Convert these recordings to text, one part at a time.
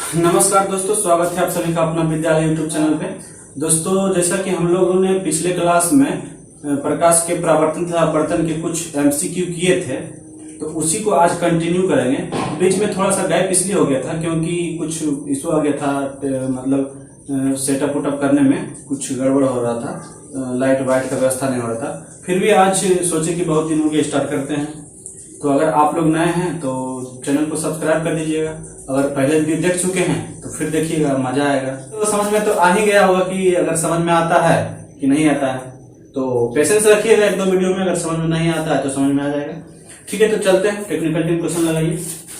नमस्कार दोस्तों, स्वागत है आप सभी का अपना विद्यालय यूट्यूब चैनल पे। दोस्तों, जैसा कि हम लोगों ने पिछले क्लास में प्रकाश के परावर्तन तथा अपवर्तन के कुछ एमसीक्यू किए थे, तो उसी को आज कंटिन्यू करेंगे। बीच में थोड़ा सा गैप इसलिए हो गया था क्योंकि कुछ इशू आ गया था, मतलब सेटअप उटअप करने में कुछ गड़बड़ हो रहा था, लाइट वाइट का व्यवस्था नहीं हो रहा था। फिर भी आज सोचे कि बहुत दिन हो गए, स्टार्ट करते हैं। तो अगर आप लोग नए हैं तो चैनल को सब्सक्राइब कर दीजिएगा। अगर पहले वीडियो देख चुके हैं तो फिर देखिएगा, मजा आएगा। तो समझ में तो आ ही गया होगा कि अगर समझ में आता है कि नहीं आता है, तो पेशेंस रखिएगा। एक दो वीडियो में अगर समझ में नहीं आता है तो समझ में आ जाएगा। ठीक है, तो चलते हैं। टेक्निकल टीम क्वेश्चन लगाइए।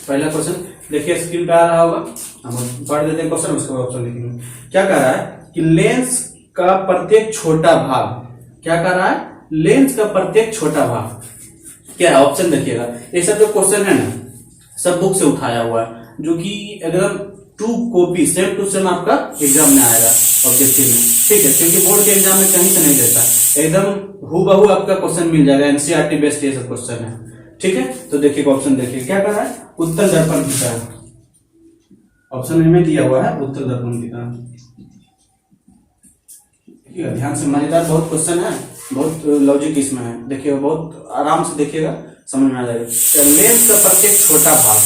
पहला क्वेश्चन देखिए, स्क्रीन पे आ रहा होगा, हम पढ़ देते हैं क्वेश्चन, उसके बाद ऑप्शन लिखेंगे। क्या कह रहा है कि लेंस का प्रत्येक छोटा भाग, क्या कह रहा है, लेंस का प्रत्येक छोटा भाग क्या है? ऑप्शन देखिएगा। ये सब जो क्वेश्चन है ना, सब बुक से उठाया हुआ है, जो कि एकदम to copy same to same आपका एग्जाम में आएगा ऑब्जेक्टिव में। ठीक है, क्योंकि बोर्ड के एग्जाम में कहीं से नहीं देता, एकदम हूबहू आपका क्वेश्चन मिल जाएगा। एनसीईआरटी बेस्ड ये सब क्वेश्चन है। ठीक है, तो देखिए ऑप्शन देखिए, क्या कर रहा है, उत्तल दर्पण की तरह। ऑप्शन में दिया हुआ है उत्तल दर्पण की तरह। ध्यान से, मजेदार बहुत क्वेश्चन है, बहुत लॉजिक इसमें है। देखिए, बहुत आराम से देखिएगा, समझ में आ जाएगा। तो लेंस का प्रत्येक छोटा भाग,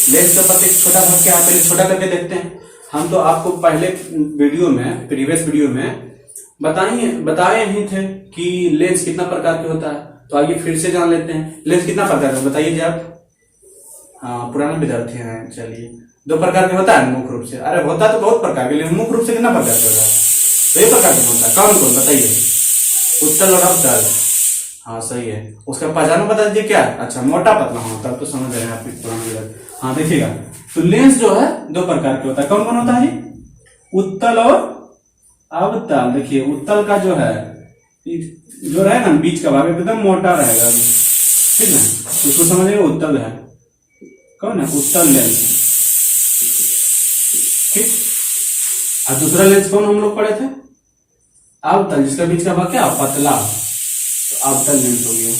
लेंस का प्रत्येक छोटा भाग क्या है, पहले छोटा करके देखते हैं। हम तो आपको पहले वीडियो में, प्रीवियस वीडियो में बताए ही थे कि लेंस कितना प्रकार के होता है। तो आइए फिर से जान लेते हैं, लेंस कितना प्रकार का बताइए आप। हाँ, पुराने विद्यार्थी हैं। चलिए, दो प्रकार के होता है मुख्य रूप से। अरे होता तो बहुत प्रकार के, लेकिन मुख्य रूप से कितना प्रकार के होता है? तो ये प्रकार का होता है। कौन कौन बताइए? उत्तल और अवतल। हाँ सही है। उसका पहचान बता दीजिए क्या? अच्छा, मोटा पतला। हाँ, तब तो समझ रहे हैं आप पुराना। हाँ देखिएगा, तो लेंस जो है दो प्रकार के होता है। कौन कौन होता है? उत्तल और अवतल। देखिए, उत्तल का जो है, जो रहेगा ना बीच का भाग, एकदम मोटा रहेगा, ठीक है, तो उसको समझिएगा उत्तल है। कौन है? उत्तल लेंस। ठीक। और दूसरा लेंस कौन हम लोग पढ़े थे? अवतल, जिसका बीच का भाग क्या? पतला। तो अवतल लेंस हो गया।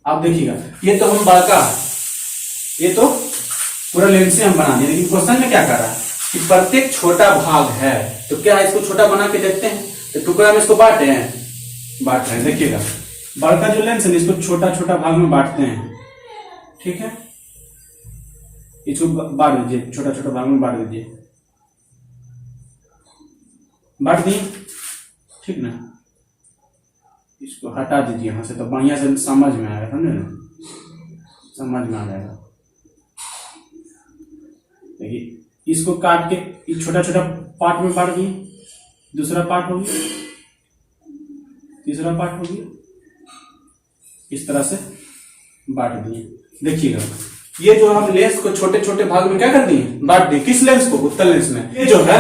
आप देखिएगा, ये तो हम बड़का, ये तो पूरा लेंस से हम बना दिए, लेकिन क्वेश्चन में क्या कर रहा है कि प्रत्येक छोटा भाग है। तो क्या है, इसको छोटा बना के देखते हैं। तो टुकड़ा में इसको बांट रहे हैं। देखिएगा, बड़का जो लेंस है इसको छोटा छोटा भाग में बांटते हैं। ठीक है, इसको बांट दीजिए, छोटा छोटा भाग में बांट दीजिए। बांट दिए, ठीक ना। इसको हटा दीजिए यहां से, तो बढ़िया से समझ में आएगा, समझे ना, समझ में आ जाएगा। देखिए, इसको काट के छोटा छोटा पार्ट में बांट दिए। दूसरा पार्ट हो गया, तीसरा पार्ट हो गया, इस तरह से बांट दिए। देखिएगा, ये जो हम लेंस को छोटे छोटे भाग में क्या कर दिए, बांट दिए। किस लेंस को? उत्तल लेंस में। ये जो है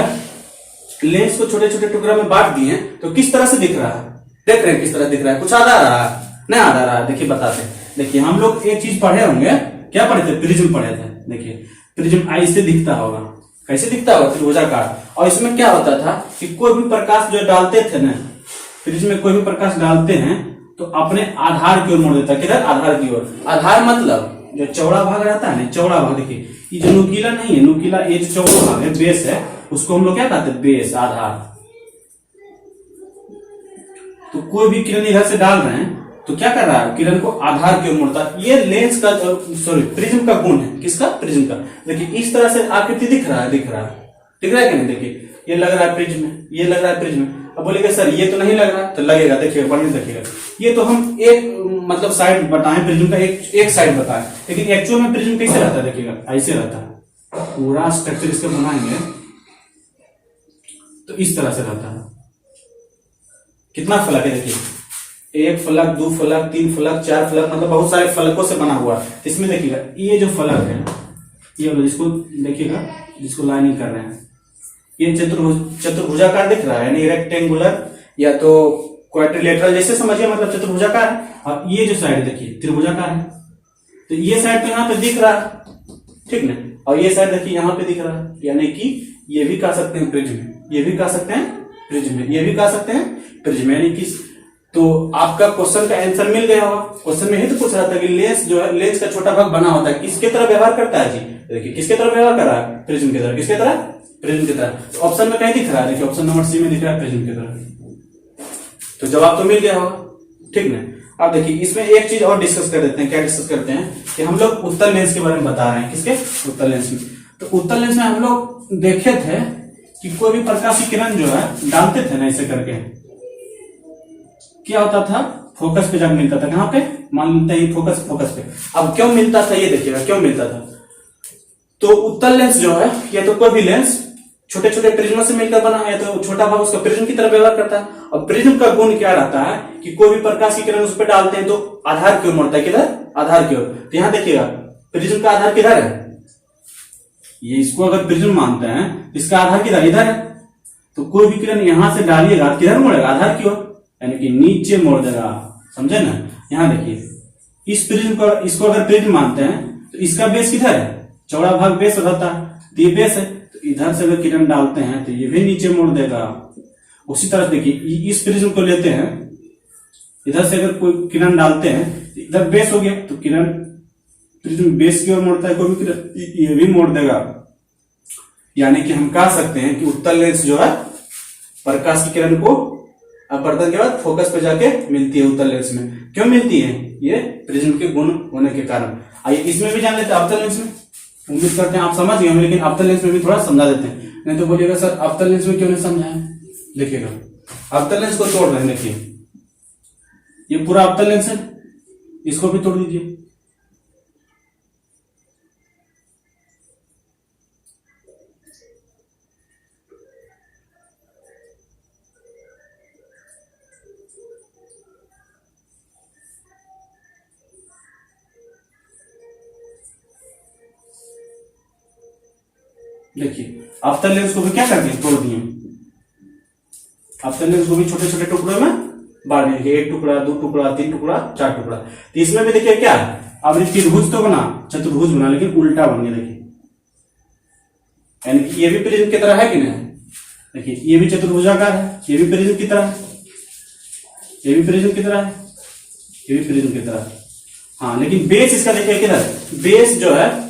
लेंस को छोटे छोटे टुकड़ा में बांट दिए, तो किस तरह से दिख रहा है? देख रहे हैं किस तरह दिख रहा है? कुछ आधा रहा है? नहीं आधा रहा है। देखिए बताते हैं। देखिए, हम लोग एक चीज पढ़े होंगे, क्या पढ़े थे? प्रिज्म पढ़े थे। देखिए, प्रिज्म ऐसे दिखता होगा। कैसे दिखता होगा? त्रिभुजाकार। और इसमें क्या होता था कि कोई भी प्रकाश जो डालते थे ना, प्रिज्म में कोई भी प्रकाश डालते हैं तो अपने आधार की ओर मोड़ देता है। किधर? आधार की ओर। आधार मतलब जो चौड़ा भाग रहता है ना, चौड़ा भाग। देखिए, ये जो नुकीला नहीं है, नुकीला ये जो चौड़ा भाग है, बेस है, उसको हम लोग क्या कहते हैं? बेस, आधार। तो कोई भी किरण इधर से डाल रहे हैं तो क्या कर रहा है? किरण को आधार की ओर मोड़ता है। ये लेंस का, सॉरी, प्रिज्म का गुण है। किसका? प्रिज्म का। देखिए, इस तरह से आकृति दिख रहा है कि नहीं? देखिए, ये लग रहा है प्रिज्म, ये लग रहा है प्रिज्म। अब बोलेगा सर ये तो नहीं लग रहा, तो लगेगा। देखिएगा, बढ़िया देखिएगा। ये तो हम एक मतलब साइड बताएं प्रिज्म का, एक साइड बताएं, लेकिन एक्चुअल में प्रिज्म कैसे रहता है? देखिएगा, ऐसे रहता है। पूरा स्ट्रक्चर इसका बनाएंगे तो इस तरह से रहता है। कितना फलक है? देखिए, एक फलक, दो फलक, तीन फलक, चार फलक, मतलब बहुत सारे फलकों से बना हुआ है। इसमें देखिएगा, ये जो फलक है, ये जिसको देखिएगा, जिसको लाइनिंग कर रहे हैं, ये चतुर्भुजाकार दिख रहा है, यानी रेक्टेंगुलर या तो क्वाड्रिलेटरल जैसे समझिए, मतलब चतुर्भुजाकार है। और ये जो साइड देखिए त्रिभुजाकार है। तो ये साइड तो यहाँ पे दिख रहा है, ठीक ना। और ये साइड देखिए यहाँ पे दिख रहा है, यानी कि ये भी कह सकते हैं प्रिज्म, ये भी कह सकते हैं प्रिज्म, ये भी कह सकते हैं प्रिज्म। यानी कि तो आपका क्वेश्चन का आंसर मिल गया होगा। क्वेश्चन में ही तो पूछ रहा था कि लेंस जो है, लेंस का छोटा भाग बना होता है, किसके तरह व्यवहार करता है जी? देखिए किसके तरह व्यवहार कर रहा है? प्रिज्म की तरह। किसके तरह? प्रिज्म की तरह। तो ऑप्शन में कहीं दिख रहा है, देखिए ऑप्शन नंबर सी में दिख रहा है प्रिज्म की तरह। तो जवाब तो मिल गया होगा, ठीक ना। अब देखिए इसमें एक चीज और डिस्कस कर देते हैं। क्या डिस्कस करते हैं कि हम लोग उत्तल लेंस के बारे में बता रहे हैं। किसके? उत्तल लेंस में। तो उत्तल लेंस में हम लोग देखे थे कि कोई भी प्रकाश की किरण जो है डालते थे ना, ऐसे करके क्या होता था, फोकस पे जाकर मिलता था। कहां पे? मान लेते हैं फोकस पे। अब क्यों मिलता था ये देखिएगा, क्यों मिलता था। तो उत्तल लेंस जो है, या तो कोई भी लेंस छोटे छोटे प्रिज्म से मिलकर बना है, तो छोटा भाग उसका प्रिज्म की तरह व्यवहार करता है। और प्रिज्म का गुण क्या रहता है कि कोई भी प्रकाश की किरण उस पर डालते हैं तो आधार की ओर मुड़ता है। किधर? आधार की ओर। तो यहां देखिएगा प्रिज्म का आधार किधर है? ये इसको अगर प्रिज्म मानते हैं, इसका आधार किधर? इधर है। तो कोई भी किरण यहां से डालिएगा किधर मुड़ेगा? आधार की ओर, यानी कि नीचे मोड़ देगा। समझे ना। यहां देखिए इस प्रिज्म को, इसको अगर प्रिज्म मानते हैं तो इसका बेस किधर है? चौड़ा भाग बेस रहता है, तो ये बेस है। तो इधर से अगर किरण डालते हैं तो ये भी नीचे मोड़ देगा। उसी तरह देखिए इस प्रिज्म को लेते हैं, इधर से अगर कोई किरण डालते हैं तो इधर बेस हो गया, तो किरण प्रिज्म बेस की ओर मोड़ता है, कोई भी किरण ये भी मोड़ देगा। यानी कि हम कह सकते हैं कि उत्तल लेंस जो है प्रकाश की किरण को अपवर्तन के बाद फोकस पे जाके मिलती है उत्तल लेंस में। क्यों मिलती है? ये प्रिज्म के गुण होने के कारण। आइए इसमें भी जान लेते हैं, अवतल लेंस में। उम्मीद करते हैं आप समझ गए होंगे, लेकिन अवतल लेंस में भी थोड़ा समझा देते हैं। नहीं तो बोलिएगा सर अवतल लेंस में क्यों नहीं समझाया। देखिएगा अवतल लेंस को तोड़ रहे हैं, देखिए ये पूरा अवतल लेंस है, इसको भी तोड़ दीजिए। देखिए अवतल लेंस को भी क्या कर दिए? तोड़ दिए। अवतल लेंस को भी छोटे छोटे टुकड़ों में बांट दिए, एक टुकड़ा, दो टुकड़ा, तीन टुकड़ा, चार टुकड़ा। तो इसमें भी देखिए क्या है, अब त्रिभुज तो बना, चतुर्भुज बना, लेकिन उल्टा बन गया। देखिए यानी कि ये भी प्रिज्म की तरह है कि नहीं? देखिए ये भी चतुर्भुजाकार है, ये भी प्रिज्म की तरह है, ये भी प्रिज्म की तरह है, ये भी प्रिज्म की तरह है। हाँ, लेकिन बेस इसका देखिए किधर? बेस जो है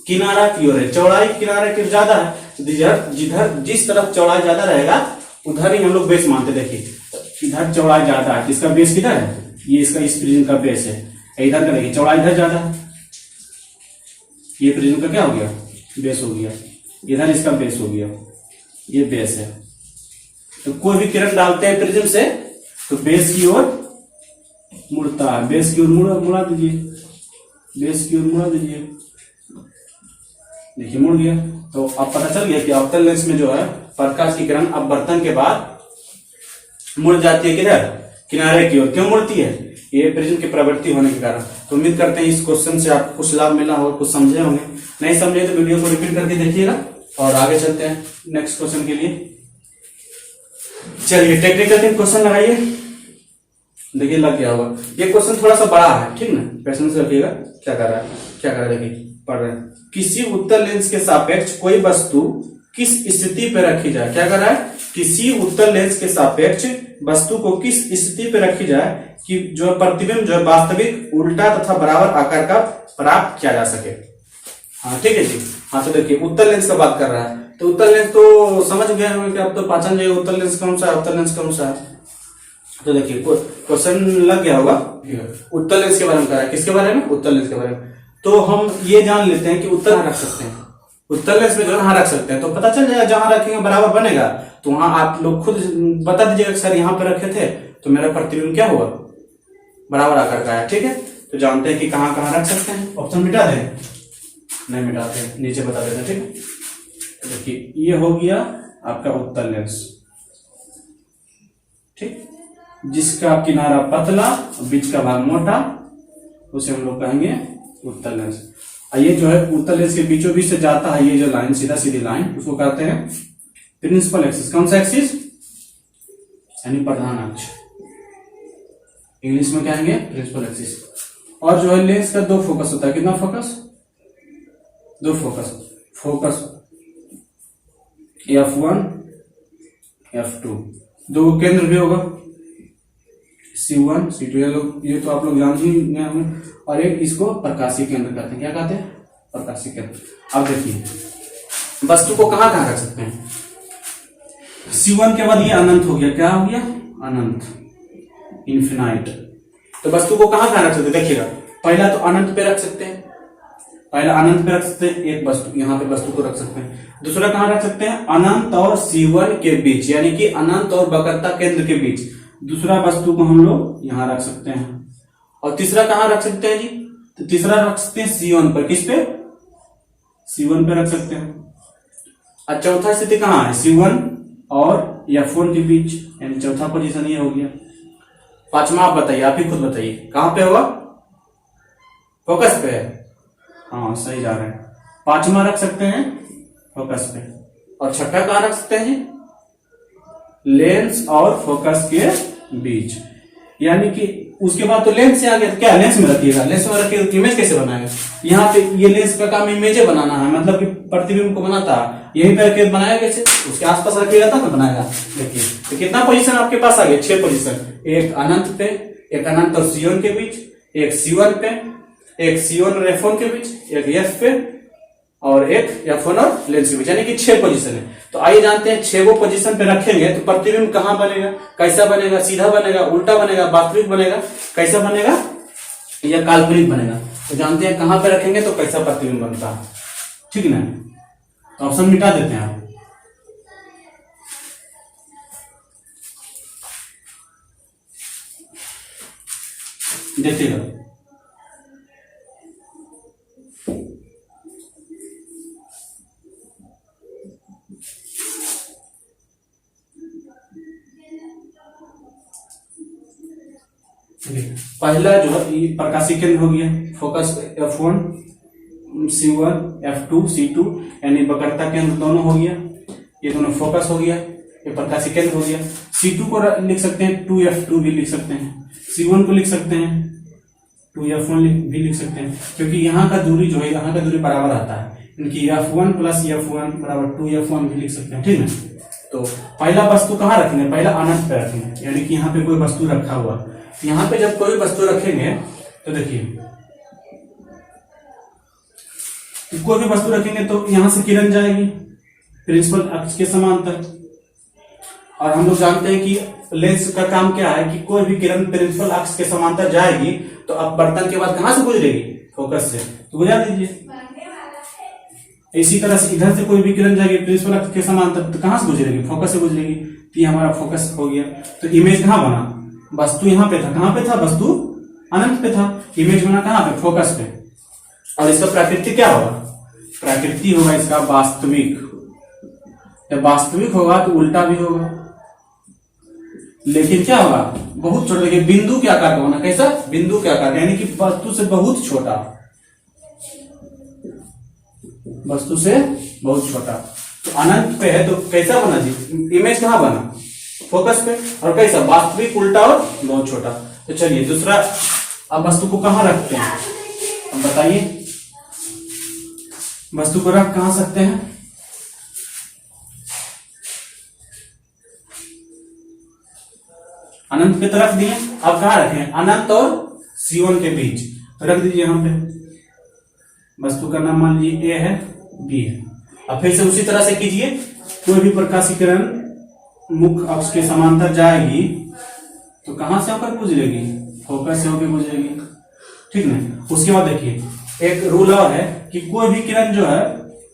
किनारा की ओर है, चौड़ाई किनारे की ज्यादा है। जिधर जिस तरफ चौड़ाई ज्यादा रहेगा उधर ही हम लोग बेस मानते। देखिए इधर चौड़ाई ज्यादा है, इसका बेस किधर है? ये इसका इस प्रिज्म का बेस है। इधर का देखिए चौड़ाई इधर ज्यादा है, ये प्रिज्म का क्या हो गया? बेस हो गया। इधर इसका बेस हो गया, ये बेस है। तो कोई भी किरण डालते हैं प्रिज्म से तो बेस की ओर मुड़ता है, बेस की ओर मुड़ा दीजिए, बेस की ओर मुड़ा दीजिए। देखिए मुड़ गया। तो अब पता चल गया कि अवतल लेंस में जो है प्रकाश की किरण अपवर्तन के बाद मुड़ जाती है किधर? किनारे की ओर। क्यों मुड़ती है? ये प्रिज्म की प्रवृत्ति होने के कारण। तो उम्मीद करते हैं इस क्वेश्चन से आपको कुछ लाभ मिला होगा, कुछ समझे होंगे। नहीं समझे तो वीडियो को रिपीट करके देखिएगा और आगे चलते हैं नेक्स्ट क्वेश्चन के लिए। चलिए टेक्निकल क्वेश्चन लगाइए। देखिए लग गया होगा। ये क्वेश्चन थोड़ा सा बड़ा है, ठीक ना, पेशेंस रखिएगा। क्या कर रहा है देखिए, पढ़ रहे हैं। किसी उत्तल लेंस के सापेक्ष कोई वस्तु किस स्थिति पर रखी जाए? क्या कर रहा है? किसी उत्तल लेंस के सापेक्ष वस्तु को किस स्थिति पर रखी जाए कि जो प्रतिबिंब जो है वास्तविक उल्टा तथा बराबर आकार का प्राप्त किया जा सके। हाँ ठीक है जी। हाँ तो देखिए उत्तल लेंस का बात कर रहा है, तो उत्तल लेंस तो समझ गए होंगे कि अब तो पहचान जाएगा उत्तल लेंस कौन सा है, अवतल लेंस कौन सा है। तो देखिए क्वेश्चन लग गया होगा। उत्तल लेंस के बारे में कर रहा है, किसके बारे में? उत्तल लेंस के बारे में। तो हम ये जान लेते हैं कि उत्तल रख सकते हैं, उत्तल लेंस में जो है रख सकते हैं। तो पता चल जाएगा जहां रखेंगे बराबर बनेगा। तो वहां आप लोग खुद बता दीजिएगा सर यहाँ पे रखे थे तो मेरा प्रतिबिंब क्या हुआ? बराबर आकार का है। ठीक है, तो जानते हैं कि कहां कहां रख सकते हैं। ऑप्शन मिटा दें? नहीं मिटाते, नीचे बता देते हैं। ठीक है, तो देखिए ये हो गया आपका उत्तल लेंस, ठीक, जिसका किनारा पतला बीच का भाग मोटा, उसे हम लोग कहेंगे उत्तल लेंस। ये जो है उत्तल लेंस के बीचों बीच से जाता है ये जो लाइन, सीधा सीधी लाइन, उसको कहते हैं प्रिंसिपल एक्सिस। कौन सा एक्सिस? यानी प्रधान अक्ष, इंग्लिश में कहेंगे प्रिंसिपल एक्सिस। और जो है लेंस का दो फोकस होता है। कितना फोकस? दो फोकस। फोकस F1 F2, दो केंद्र भी होगा, C1 C2 ये तो आप लोग जान ही गए होंगे। और एक इसको प्रकाशीय केंद्र कहते हैं। क्या कहते हैं? प्रकाशीय केंद्र। अब देखिए वस्तु को कहां कहां रख सकते हैं। C1 के बाद ये अनंत हो गया। क्या हो गया? अनंत, इन्फिनाइट। तो वस्तु को कहां कहां रख सकते हैं? देखिएगा, पहला तो अनंत पे रख सकते हैं। पहला अनंत पे रख सकते हैं, एक वस्तु यहाँ पे वस्तु को रख सकते हैं। दूसरा कहां रख सकते हैं? अनंत और C1 के बीच, यानी कि अनंत और वक्रता केंद्र के बीच दूसरा वस्तु को हम लोग यहाँ रख सकते हैं। और तीसरा कहां रख सकते हैं जी? तो तीसरा रख सकते हैं C1 पर। किस पे? C1 पे रख सकते हैं। और चौथा स्थिति कहां है? C1 और F1 के बीच, यानी चौथा पोजीशन ये हो गया। पांचवा आप बताइए, आप ही खुद बताइए कहां पे होगा? फोकस पे है। हाँ सही जा रहे हैं। पांचवा रख सकते हैं फोकस पे। और छठा कहां रख सकते हैं जी? लेंस और फोकस के बीच, यानी कि उसके बाद तो लेंस से आ गया। तो क्या लेंस में रखिएगा? लेंस में रखिएगा तो इमेज कैसे बनाएगा? यहाँ पे ये लेंस का काम इमेज बनाना है, मतलब कि प्रतिबिंब को बनाता है। यहीं पे रखे बनाया कैसे? उसके आसपास रखिएगा तब ना बनाएगा। देखिए तो कितना पोजीशन आपके पास आ गया? 6 पोजीशन। एक अनंत पे, एक अनंत और C1 के बीच, एक C1 पे, एक C1 और F1 के बीच, एक F पे, और एक F1 और लेंस के बीच, यानी कि 6 पोजीशन है। तो आइए जानते हैं 6 पोजीशन पे रखेंगे तो प्रतिबिंब कहां बनेगा, कैसा बनेगा? सीधा बनेगा, उल्टा बनेगा, वास्तविक बनेगा, कैसा बनेगा, या काल्पनिक बनेगा? तो जानते हैं कहां पे रखेंगे तो कैसा प्रतिबिंब बनता है। ठीक ना? तो ऑप्शन मिटा देते हैं आप। देखिएगा, पहला जो है ये प्रकाशीय केंद्र हो गया, focus F1 C1 F2 C2, यानी वक्रता केंद्र दोनों हो गया। ये दोनों फोकस हो गया, ये प्रकाशीय केंद्र हो गया। C2 को लिख सकते हैं 2F2 भी लिख सकते हैं। C1 को लिख सकते हैं 2F1 भी लिख सकते हैं, क्योंकि यहाँ का दूरी जो है, यहाँ का दूरी बराबर आता है। इनकी F1 प्लस F1 बराबर 2F1 भी लिख सकते हैं। ठीक है? तो पहला वस्तु कहाँ रखेंगे? पहला अनंत पे रखेंगे, यानी कि यहाँ पे कोई वस्तु रखा हुआ। यहाँ पे जब कोई वस्तु रखेंगे तो देखिए, कोई भी वस्तु रखेंगे तो यहां से किरण जाएगी प्रिंसिपल अक्ष के समांतर। और हम लोग जानते हैं कि लेंस का काम क्या है कि कोई भी किरण प्रिंसिपल अक्ष के समांतर जाएगी तो अपवर्तन के बाद कहां से गुजरेगी? फोकस से। तो गुजार दीजिए। इसी तरह से इधर से कोई भी किरण जाएगी प्रिंसिपल अक्ष के समांतर तो कहां से गुजरेगी? फोकस से गुजरेगी। तो ये हमारा फोकस हो गया। तो इमेज कहां बना? वस्तु यहाँ पे था। कहां पे था? वस्तु अनंत पे था। इमेज बना कहां पे? फोकस पे। और इसका प्राकृतिक क्या होगा? प्राकृतिक होगा इसका वास्तविक। जब वास्तविक होगा तो उल्टा भी होगा, लेकिन क्या होगा? बहुत छोटा। देखिए बिंदु के आकार का होना। कैसा? बिंदु के आकार, यानी कि वस्तु से बहुत छोटा, वस्तु से बहुत छोटा। तो अनंत पे है तो कैसा बना जी? इमेज कहां बना? फोकस पे। और कैसा? वास्तविक, उल्टा और बहुत छोटा। तो चलिए दूसरा, अब वस्तु को कहां रखते हैं? अब बताइए, वस्तु को रख कहां सकते हैं? अनंत पे तो रख दिए। अब कहां रखें? अनंत और C1 के बीच तो रख दीजिए यहां पे। वस्तु का नाम मान लीजिए A है, B है। अब फिर से उसी तरह से कीजिए। कोई भी प्रकाशीय किरण मुख्य अक्ष के समांतर जाएगी तो कहां से होकर गुजरेगी? फोकस से होकर गुजरेगी। ठीक ना? उसके बाद देखिए एक रूल और है कि कोई भी किरण जो है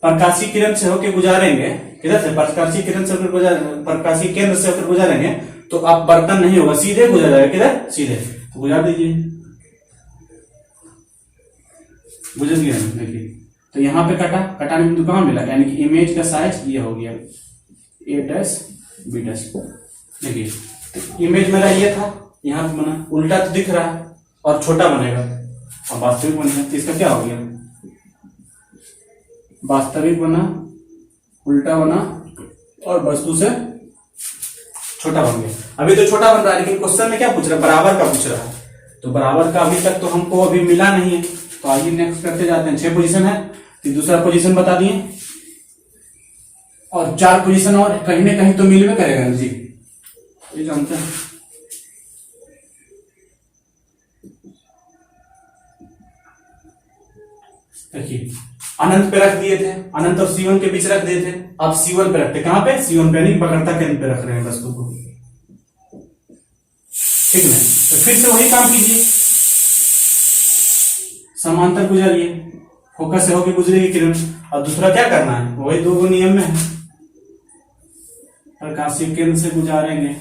प्रकाशीय किरण से होकर गुजारेंगे, किधर से? प्रकाशीय किरण से होकर प्रकाशीय केंद्र से होकर गुजारेंगे तो अपवर्तन नहीं होगा, सीधे गुजर जाएगा। किधर? सीधे। तो गुजार दीजिए। गुजर गया। देखिए तो यहाँ पे कटाने बिंदु कहां मिला? यानी कि इमेज का साइज ये हो गया A' B'। देखिए तो इमेज मेरा ये था, यहाँ पे बना उल्टा तो दिख रहा है और छोटा बनेगा और वास्तविक बनेगा। तो इसका क्या हो गया? वास्तविक बना, उल्टा बना और वस्तु से छोटा बन गया। अभी तो छोटा बन रहा है, लेकिन क्वेश्चन में क्या पूछ रहा है? बराबर का पूछ रहा है। तो बराबर का अभी तक तो हमको अभी मिला नहीं है। तो आइए नेक्स्ट करते जाते हैं। 6 पोजीशन है तो दूसरा पोजीशन बता दिए और 4 पोजीशन और कहीं ना कहीं तो मिलवे करेगा जी, ये जानते हैं। देखिए अनंत पे रख दिए थे, अनंत और C1 के बीच रख दिए थे। अब C1 पे रखते, कहां पे? C1 पे, नहीं पकड़ता केंद्र पे रख रहे हैं वस्तु को, ठीक है। तो फिर से वही काम कीजिए, समांतर गुजारिए, फोकस से होकर गुजरेगी किरण। और दूसरा क्या करना है, वही दो नियम में है, प्रकाशीय केंद्र से गुजारेंगे।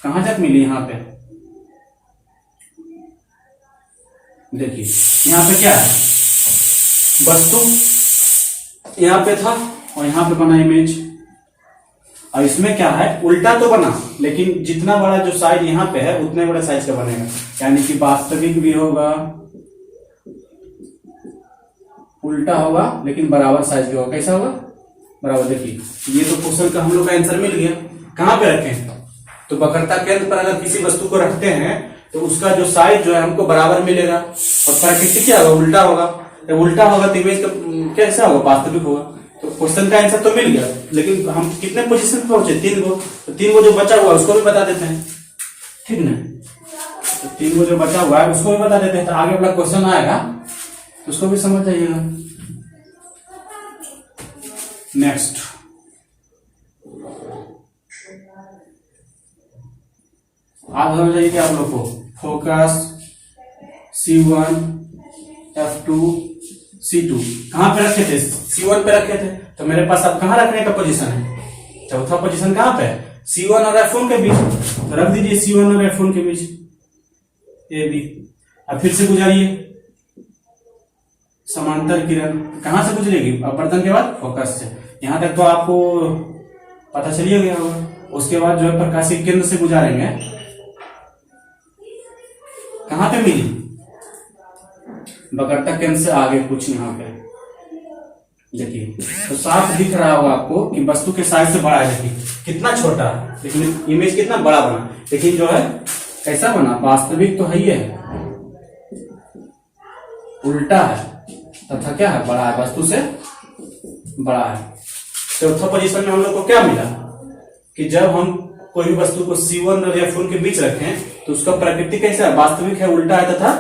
कहां तक मिली? यहां पे देखिए, यहां पे क्या है, वस्तु यहां पे था और यहां पे बना इमेज। और इसमें क्या है, उल्टा तो बना, लेकिन जितना बड़ा जो साइड यहां पे है उतने बड़े साइज का बनेगा, यानी कि वास्तविक भी होगा, उल्टा होगा, लेकिन बराबर साइज भी होगा। कैसा होगा? बराबर। देखिए, ये तो क्वेश्चन का हम लोग का आंसर मिल गया। कहां पे रखें? तो वक्रता केंद्र पर अगर किसी वस्तु को रखते हैं तो उसका जो साइज जो है हमको बराबर मिलेगा, और प्राकृतिक क्या होगा? उल्टा होगा। जब उल्टा होगा तो इमेज का कैसा होगा? वास्तविक होगा। तो क्वेश्चन का आंसर तो मिल गया, लेकिन हम कितने पोजीशन पे पहुंचे? 3 गो। तो 3 गो जो बचा हुआ उसको भी बता देते हैं, ठीक ना? तो 3 गो जो बचा हुआ है उसको भी बता देते हैं, तो आगे वाला क्वेश्चन आएगा तो उसको भी समझ जाइएगा। नेक्स्ट, आप समझ जाइए आप लोग को, फोकस C1 F2 C2 कहां पे रखे थे? C1 पे रखे थे। तो मेरे पास अब कहां रखने का पोजीशन है? चौथा पोजीशन कहां पे है? C1 और F1 के बीच। तो रख दीजिए C1 और F1 के बीच, ए बी। अब फिर से गुजारिए, समांतर किरण कहां से गुजरेगी? अपवर्तन के बाद फोकस से। यहां तक तो आपको पता चलिए गया होगा। उसके बाद जो है प्रकाशीय केंद्र से गुजारेंगे, कहां पे मिली? वक्रता केंद्र से आगे कुछ यहां पे देखिए, तो साफ दिख रहा होगा आपको कि वस्तु के साइज से बड़ा है। देखिए कितना छोटा है, लेकिन इमेज कितना बड़ा बना, लेकिन जो है कैसा बना? वास्तविक तो है ही है, उल्टा है, तथा क्या है? बड़ा है, वस्तु से बड़ा है। चौथा पोजीशन में हम लोग को क्या मिला कि जब हम कोई भी वस्तु को C1 और F1 के बीच रखें तो उसका प्रकृति कैसा है? वास्तविक है, उल्टा है तथा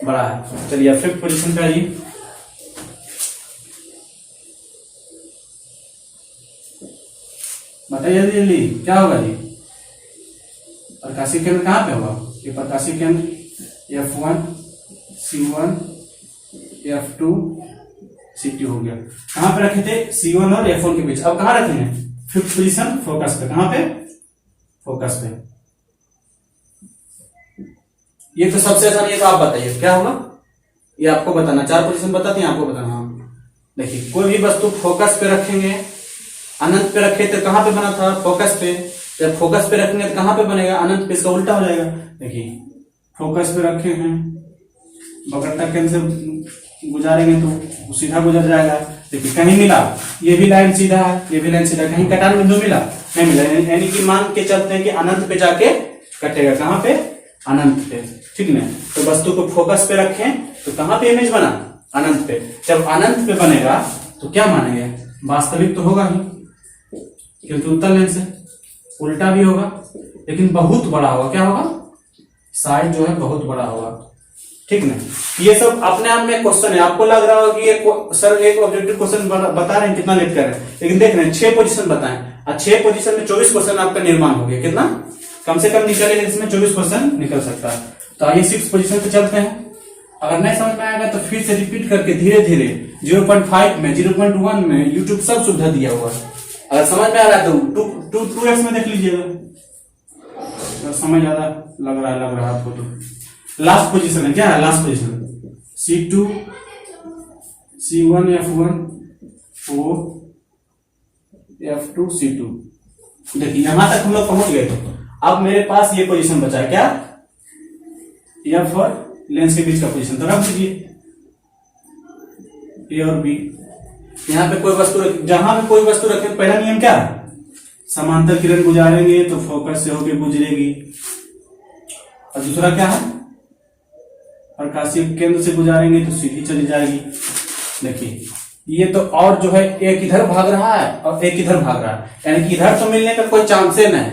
बड़ा है। चलिए फिफ्थ पोजीशन पे आइए। बताइए जल्दी जल्दी, क्या होगा जी? प्रकाशीय केंद्र कहां पे होगा? ये प्रकाशीय केंद्र F1 C1 F2 C2 हो गया। कहां पे रखे थे? C1 और F1 के बीच। अब कहां रखेंगे? फिफ्थ पोजीशन, फोकस पे। कहां पे? फोकस पे। ये तो सबसे आसान, ये तो आप बताइए क्या होगा? ये आपको बताना, 4 पोजीशन बताते हैं, आपको बताना। देखिए, कोई भी वस्तु फोकस पे रखेंगे, अनंत पे रखे तो कहां पे बना था? फोकस पे। जब फोकस पे रखेंगे तो कहां पे बनेगा? अनंत पे। इसका उल्टा हो जाएगा। देखिए, फोकस पे रखे हैं, वक्रता केंद्र से गुजारेंगे तो सीधा गुजर जाएगा। देखिए कहीं मिला, ये भी लाइन सीधा है, ये भी लाइन सीधा, कहीं कटान बिंदु मिला? नहीं मिला। यानी कि मान के चलते हैं कि अनंत पे जाके कटेगा। कहां पे? अनंत पे, ठीक ना? तो वस्तु को फोकस पे रखें तो कहां पे इमेज बना? अनंत पे। जब अनंत पे बनेगा तो क्या मानेंगे? वास्तविक तो होगा ही, क्योंकि उत्तल लेंस है। उल्टा भी होगा, लेकिन बहुत बड़ा होगा। क्या होगा? साइज जो है बहुत बड़ा होगा, ठीक ना? ये सब अपने आप में क्वेश्चन है। आपको लग रहा होगा कि ये सर एक ऑब्जेक्टिव क्वेश्चन बता रहे हैं, कितना लेट कर रहे हैं, लेकिन देख रहे हैं 6 पोजीशन बताएं, और 6 पोजीशन में 24 क्वेश्चन आपका निर्माण हो गया। कितना कम से कम निकलेगा? इसमें 24 क्वेश्चन निकल सकता है। तो आइए 6 पोजीशन पे चलते हैं। अगर नहीं समझ में आएगा तो फिर से रिपीट करके धीरे धीरे 0.5 में, 0.1 में यूट्यूब सब सुविधा दिया हुआ है। अगर समझ में आ रहा है तो 2x में देख लीजिएगा। अगर समझ ज्यादा लग रहा है आपको तो लास्ट पोजीशन है। क्या है last position? C2 C1 F1 O F2 C2। देखिए यहां तक हम लोग पहुंच गए थे। अब मेरे पास ये पोजीशन बचा है, क्या? F और लेंस के बीच का पोजीशन। तो रख दीजिए A और B। यहाँ पे कोई वस्तु, जहां पे कोई वस्तु रखे, पहला नियम क्या है? समांतर किरण गुजारेंगे तो फोकस से होकर गुजरेगी। और दूसरा क्या है? प्रकाशीय केंद्र से गुजारेंगे तो सीधी चली जाएगी। देखिए ये तो, और जो है एक इधर भाग रहा है और एक इधर भाग रहा है, यानी कि इधर तो मिलने का कोई चांस ही नहीं।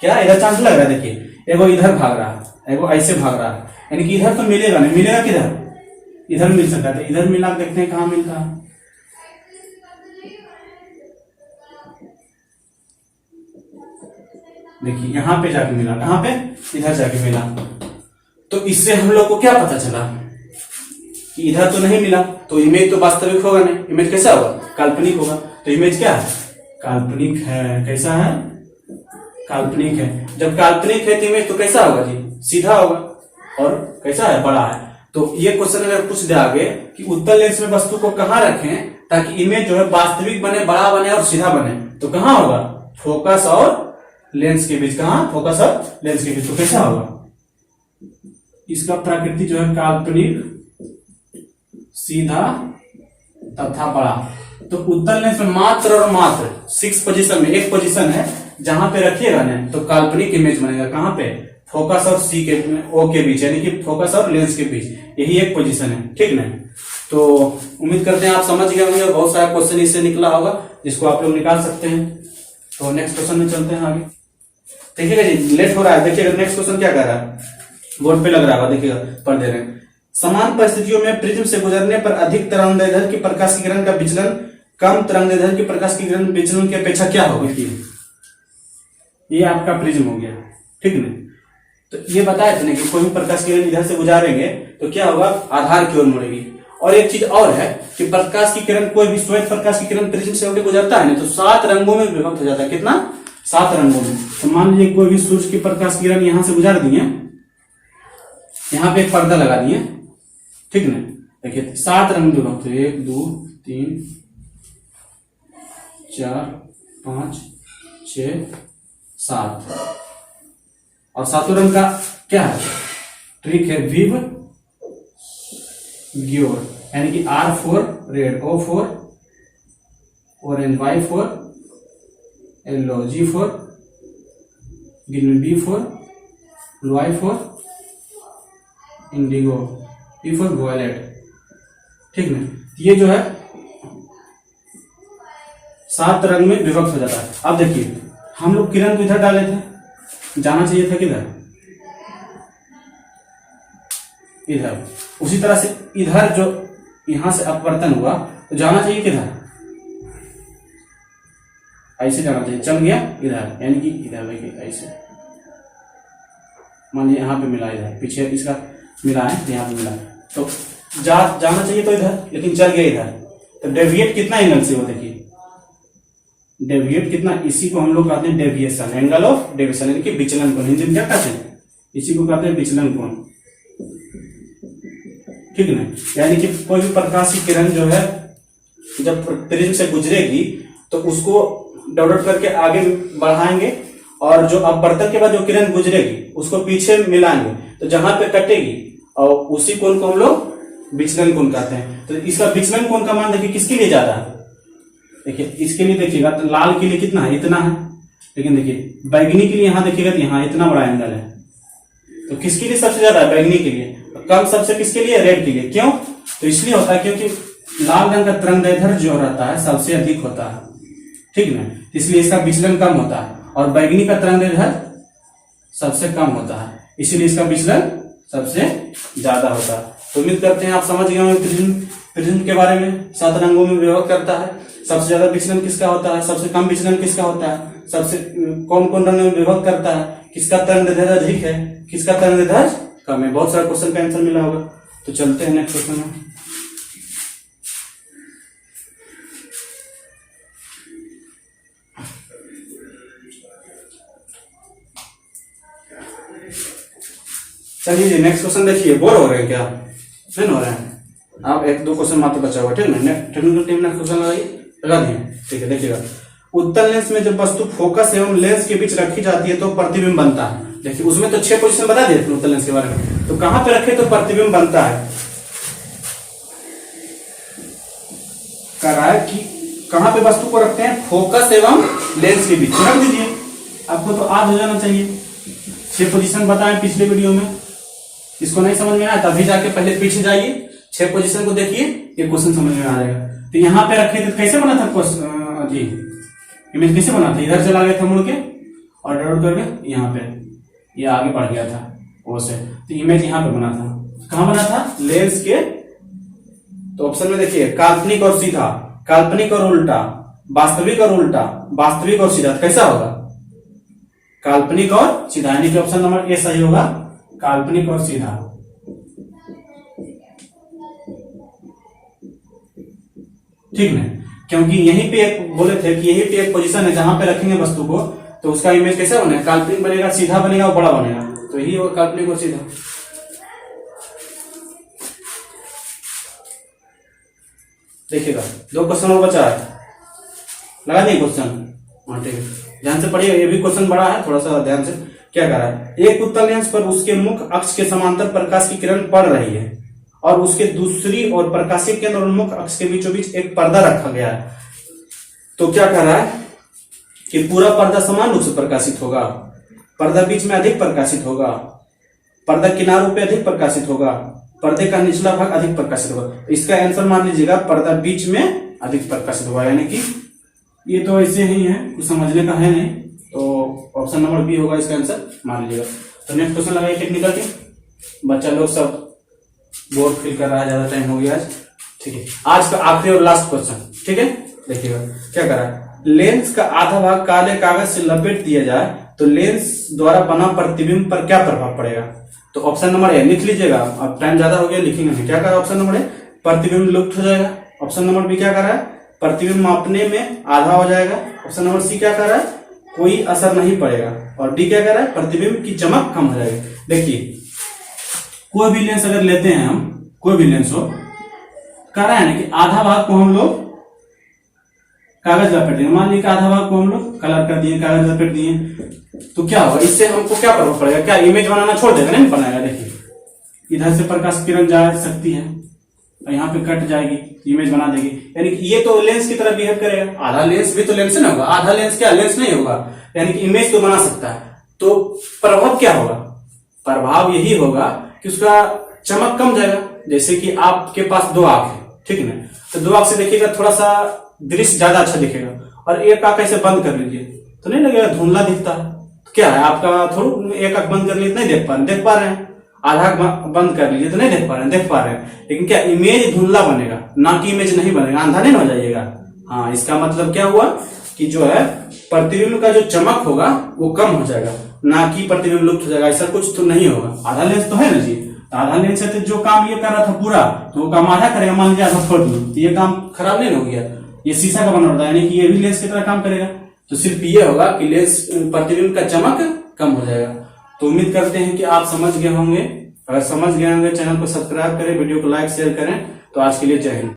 क्या इधर चांस लग रहा है? देखिए एगो इधर भाग रहा है, एगो ऐसे भाग रहा है, यानी कि इधर तो मिलेगा नहीं। मिलेगा किधर? इधर मिल सकता था, इधर मिला देखते हैं कहां मिलता है। देखिए यहां पे जाके मिला, कहां पे, इधर जाके मिला। तो इससे हम लोग को क्या पता चला कि इधर तो नहीं मिला, तो इमेज तो वास्तविक होगा नहीं, इमेज कैसा होगा, काल्पनिक होगा। तो इमेज क्या है, काल्पनिक है। कैसा है, काल्पनिक है। जब काल्पनिक है तो इमेज तो कैसा होगा जी, सीधा होगा, और कैसा है, बड़ा है। तो ये क्वेश्चन अगर पूछ दे आगे कि उत्तल लेंस में वस्तु को कहां रखें ताकि इमेज जो है वास्तविक बने, बड़ा बने और सीधा बने, तो कहां होगा, फोकस और लेंस के बीच। कहां, फोकस और लेंस के बीच। तो कैसा होगा, इसका प्रकृति जो है काल्पनिक, सीधा तथा बड़ा। तो उत्तल लेंस में मात्र और मात्र 6 पोजीशन में एक पोजीशन है जहां पे रखिएगा ना तो काल्पनिक इमेज बनेगा। कहां पे, फोकस और सी के, ओ के बीच, यानी कि फोकस और लेंस के बीच, यही एक पोजीशन है, ठीक ना। तो उम्मीद करते हैं आप समझ गए होंगे, बहुत सारा क्वेश्चन इससे निकला होगा जिसको आप लोग निकाल सकते हैं। तो नेक्स्ट क्वेश्चन में चलते हैं आगे। देखिएगा जी, लेट हो रहा है। देखिएगा नेक्स्ट क्वेश्चन क्या कर रहा है, बोर्ड पे लग रहा है, देखिएगा पढ़ दे रहे हैं। समान परिस्थितियों में प्रिज्म से गुजरने पर अधिक तरंगदैर्ध्य की प्रकाश की किरण का विचलन कम तरंगदैर्ध्य की प्रकाश की किरण विचलन की अपेक्षा क्या होगा। ये आपका प्रिज्म हो गया, ठीक ना। तो ये बताए थे ना कि कोई भी प्रकाश की किरण इधर से गुजारेंगे तो क्या होगा, आधार की ओर मुड़ेगी। और एक चीज और है कि प्रकाश की किरण, कोई भी श्वेत प्रकाश की किरण प्रिज्म से होकर गुजरता है ना तो 7 रंगों में विभक्त हो जाता है। कितना, 7 रंगों में। तो मान लीजिए कोई भी सूर्य की प्रकाश की किरण यहां से गुजार दिए, यहां पे एक पर्दा लगा दिए, ठीक ना। देखिए 7 रंग विभक्त, 1 2 3 4 5 6 7, और 7 रंग का क्या है, ट्रिक है विव ग्योर, यानी कि R for red, O for orange, Y for yellow, G for green, B for blue, I for indigo, E for violet, ठीक ना। ये जो है 7 रंग में विभक्त हो जाता है। अब देखिए हम लोग किरण को इधर डाले थे, जाना चाहिए था किधर, इधर। उसी तरह से इधर जो यहां से अपवर्तन हुआ तो जाना चाहिए किधर, ऐसे जाना चाहिए, चल गया इधर, यानी कि इधर देखिए ऐसे, मान लीजिए यहाँ पे मिला, इधर पीछे इसका मिला है तो यहाँ पे मिला, तो जाना चाहिए तो इधर, लेकिन चल गया इधर। तो डेविएट कितना एंगल से हो, देखिए डेविएट कितना, इसी को हम लोग कहते हैं डेविएशन, एंगल ऑफ डेविएशन, यानी कि विचलन कोण। हिंदी में क्या कहते हैं, इसी को कहते हैं विचलन कोण, ठीक है ना। यानी कि कोई भी प्रकाश की किरण जो है जब प्रिज्म से गुजरेगी तो उसको डेवलप करके आगे बढ़ाएंगे, और जो अपवर्तन के बाद जो किरण गुजरेगी उसको पीछे मिलाएंगे, तो जहां पे कटेगी और उसी कोण को हम लोग विचलन कोण कहते हैं। तो इसका विचलन कोण का मान देखिए किसके लिए ज्यादा है, देखिए इसके लिए देखिएगा तो लाल के लिए कितना है, इतना है, लेकिन देखिए बैगनी के लिए यहाँ देखिएगा तो यहाँ इतना बड़ा एंगल है। तो किसके लिए सबसे ज्यादा है, बैगनी के लिए, कम सबसे किसके लिए, रेड के लिए। क्यों, तो इसलिए होता है क्योंकि लाल रंग का तरंगदैर्ध्य जो रहता है सबसे अधिक होता है, ठीक ना, इसलिए इसका विचलन कम होता है, और बैगनी का तरंगदैर्ध्य सबसे कम होता है, इसीलिए इसका विचलन सबसे ज्यादा होता है। तो उम्मीद करते हैं आप समझ गए होंगे प्रिज्म के बारे में। 7 रंगों में विभक्त करता है, सबसे ज्यादा विचलन किसका होता है, सबसे कम विचलन किसका होता है, सबसे कौन कौन रंग में विभक्त करता है, किसका तरंगदैर्ध्य अधिक है, किसका तरंगदैर्ध्य कम है। बहुत सारा क्वेश्चन का आंसर मिला होगा। तो चलते हैं नेक्स्ट क्वेश्चन में। चलिए जी नेक्स्ट क्वेश्चन देखिए। बोर हो रहे हैं क्या, नहीं हो रहे हैं आप, 1-2 क्वेश्चन मात्र बचा हुआ, ठीक है। टेक्निकल टीम नेक्स्ट क्वेश्चन लगा दिए, ठीक है। देखिएगा उत्तल लेंस में जब वस्तु फोकस एवं लेंस के बीच रखी जाती है तो प्रतिबिंब बनता है। देखिए उसमें तो 6 पोजीशन बता दिए थे उत्तल लेंस के बारे में, तो कहां पे रखे तो प्रतिबिंब बनता है, कह रहा है कि कहां पे वस्तु को रखते हैं, फोकस एवं लेंस के बीच रख दीजिए। आपको तो याद हो जाना चाहिए, 6 पोजीशन बताएं पिछले वीडियो में। इसको नहीं समझ में आया तभी जाके पहले पीछे जाइए, 6 पोजीशन को देखिए, ये क्वेश्चन समझ में आ जाएगा। तो यहाँ पे रखे थे, कैसे बना था क्वेश्चन जी, इमेज कैसे बना था, इधर चला गया था मुड़ के और डाउट करके यहाँ पे ये आगे बढ़ गया था वो से। तो इमेज यहाँ पे बना था, कहाँ बना था, लेंस के तो ऑप्शन में देखिए काल्पनिक और सीधा, काल्पनिक और उल्टा, वास्तविक और उल्टा, वास्तविक और सीधा, तो कैसा होगा? काल्पनिक और सीधा, यानी कि ऑप्शन नंबर ए सही होगा, काल्पनिक और सीधा। ठीक है, क्योंकि यहीं पे एक बोले थे कि यहीं पे एक पोजीशन है जहां पे रखेंगे वस्तु को तो उसका इमेज कैसा बनेगा? काल्पनिक बनेगा, सीधा बनेगा और बड़ा बनेगा, तो यही होगा काल्पनिक और सीधा। देखिएगा 2 क्वेश्चन और बचा है, लगा नहीं क्वेश्चन? हाँ ठीक है, ध्यान से पढ़िए, ये भी क्वेश्चन बड़ा है, थोड़ा सा ध्यान से। क्या कर रहा है? एक उत्तल लेंस पर उसके मुख्य अक्ष के समांतर प्रकाश की किरण पड़ रही है और उसके दूसरी और प्रकाशीय केंद्र और मुख्य अक्ष के बीचों बीच एक पर्दा रखा गया है। तो क्या कर रहा है कि पूरा पर्दा समान रूप से प्रकाशित होगा, पर्दा बीच में अधिक प्रकाशित होगा, पर्दा किनारों पे अधिक प्रकाशित होगा, पर्दे का निचला भाग अधिक प्रकाशित होगा। इसका आंसर मान लीजिएगा पर्दा बीच में अधिक प्रकाशित होगा, यानी कि ये तो ऐसे ही है, कुछ समझने का है नहीं, तो ऑप्शन नंबर बी होगा इसका आंसर, मान लीजिएगा। तो नेक्स्ट क्वेश्चन लगाइए टेक्निकल के, बच्चा लोग सब बोर्ड फिल कर रहा है, ज्यादा टाइम हो गया आज। ठीक है, आज का आखिरी और लास्ट क्वेश्चन, ठीक है, देखिएगा क्या कर रहा है। लेंस का आधा भाग काले कागज से लपेट दिया जाए तो लेंस द्वारा बना प्रतिबिंब पर क्या प्रभाव पड़ेगा? तो ऑप्शन नंबर ए लिख लीजिएगा, अब टाइम ज्यादा हो गया लिखेंगे नहीं। क्या कर रहा है ऑप्शन नंबर ए? प्रतिबिंब लुप्त हो जाएगा। ऑप्शन नंबर बी क्या कर रहा है? प्रतिबिंब मापने में आधा हो जाएगा। ऑप्शन नंबर सी क्या कर रहा है? कोई असर नहीं पड़ेगा। और डी क्या कर रहा है? प्रतिबिंब की चमक कम हो जाएगी। देखिए कोई भी लेंस अगर लेते हैं हम, कोई भी लेंस हो, कह रहा है ना कि आधा भाग को हम लोग कागज लपेट दिए, मान लीजिए आधा भाग को हम लोग कलर कर दिए, कागज लपेट दिए, तो क्या होगा? इससे हमको क्या प्रभाव पड़ेगा? क्या इमेज बनाना छोड़ देगा? नहीं बनाएगा। देखिए इधर से प्रकाश किरण जा सकती है और यहाँ पे कट जाएगी, इमेज बना देगी, यानी कि ये तो लेंस की तरह बिहेव करेगा। आधा लेंस भी तो लेंस ना होगा, आधा लेंस क्या लेंस नहीं होगा, यानी कि इमेज तो बना सकता है। तो प्रभाव क्या होगा? प्रभाव यही होगा कि उसका चमक कम जाएगा। जैसे कि आपके पास 2 आंख है, ठीक है ना, तो 2 आंख से देखिएगा थोड़ा सा दृश्य ज्यादा अच्छा दिखेगा, और एक आंख ऐसे बंद कर लीजिए तो नहीं लगेगा, धुंधला दिखता है। तो क्या है आपका थोड़ा, एक आंख बंद कर लीजिए नहीं देख पा रहे हैं, आधा बंद कर लीजिए तो नहीं देख पा रहे हैं, देख पा रहे हैं, लेकिन क्या इमेज धुंधला बनेगा, ना कि इमेज नहीं बनेगा, अंधा नहीं हो जाइएगा। हाँ, इसका मतलब क्या हुआ कि जो है प्रतिबिंब का जो चमक होगा वो कम हो जाएगा, ना कि प्रतिबिंब लुप्त हो जाएगा। ऐसा कुछ तो नहीं होगा। आधा लेंस तो है ना जी, आधा लेंस है तो जो काम ये कर रहा था पूरा, तो वो काम आधा करेगा। मान लीजिए आधा छोड़ दिया तो ये काम खराब नहीं हो गया, ये शीशा का बना होता है, यानी कि ये भी लेंस की तरह काम करेगा। तो सिर्फ ये होगा कि लेंस प्रतिबिंब का चमक कम हो जाएगा। तो उम्मीद करते हैं कि आप समझ गए होंगे। अगर समझ गए होंगे चैनल को सब्सक्राइब करें, वीडियो को लाइक शेयर करें। तो आज के लिए जय हिंद।